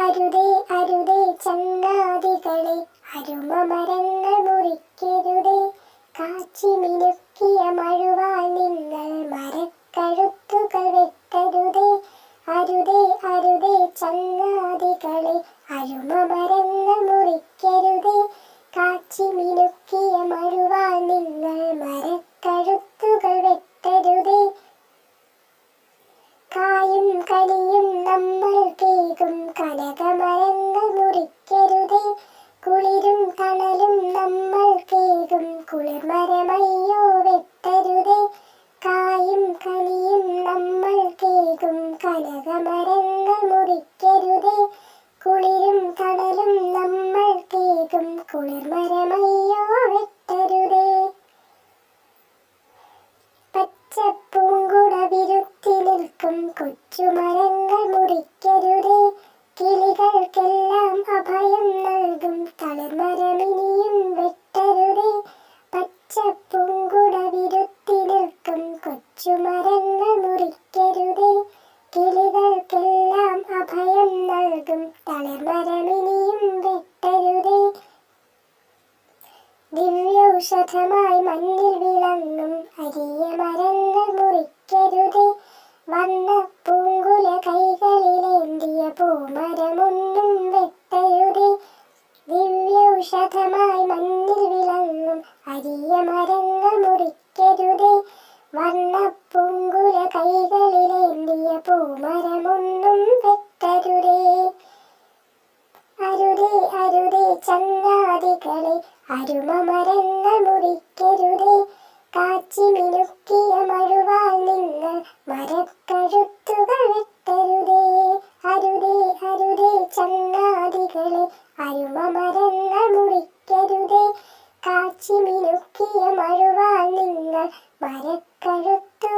അരുതേ അരുതേ ചങ്ങാതികളെ, അരുമ മരങ്ങൾ മുറിക്കരുതേ. കാച്ചി മിനുക്കിയ മഴുവാൽ നിങ്ങൾ മരക്കഴുത്തുകൾ വെട്ടരുതേ. അരുതേ അരുതേ ചങ്ങാതികളെ, അരുമ മരങ്ങൾ മുറിക്കരുതേ. കാച്ചി മിനുക്കിയ മഴുവാൽ നിങ്ങൾ മരക്കഴുത്തുകൾ വെട്ടരുതേ. കായും കനിയും നമ്മൾ കേകും കനകമരങ്ങൾ മുറിക്കരുതേ. കുളിരും തണലും നമ്മൾ കേകും കുളിർമരമയ്യോ വെട്ടരുതേ. കായും കനിയും നമ്മൾ കേകും കനകമരങ്ങൾ മുറിക്കരുതേ. കുളിരും തണലും നമ്മൾ കേകും കുളിർമരമയ്യോ വെട്ടരുതേ. പച്ചപ്പൂങ്കുട വിരുത്തി നിൽക്കും കൊച്ചുമരങ്ങൾ മുറിക്കരുതേ. കിളികൾക്കെല്ലാം അഭയം നൽകും തളിർമരമിനിയും വെട്ടരുതേ. പച്ചപ്പൂങ്കുട വിരുത്തി നിൽക്കും കൊച്ചുമരങ്ങൾ മുറിക്കരുതേ. കിളികൾക്കെല്ലാം അഭയം നൽകും തളിർമരമിനിയും വെട്ടരുതേ. ദിവ്യൗഷധമായി മണ്ണിൽ വിളങ്ങും അരിയ മരങ്ങൾ മുറിക്കരുതേ. വർണ്ണപ്പൂങ്കുല കൈകളിലേന്തിയ പൂമരമൊന്നും വെട്ടരുതേ. ദിവ്യൗഷധമായി മണ്ണിൽ വിളങ്ങും അരിയ മരങ്ങൾ മുറിക്കരുതേ. വർണ്ണപ്പൂങ്കുല കൈകളിലേന്തിയ പൂമരമൊന്നും വെട്ടരുതേ. അരുതേ അരുതേ ചങ്ങാതികളെ, അരുമ മരങ്ങൾ മുറിക്കരുതേ. കാച്ചി മിനുക്കിയ മഴുവാൽ നിങ്ങൾ മരക്കഴുത്തുകൾ വെട്ടരുതേ. അരുതേ അരുതേ ചങ്ങാതികളെ, അരുമ മരങ്ങൾ മുറിക്കരുതേ. കാച്ചി മിനുക്കിയ മഴുവാൽ നിങ്ങൾ മരക്കഴുത്തുകൾ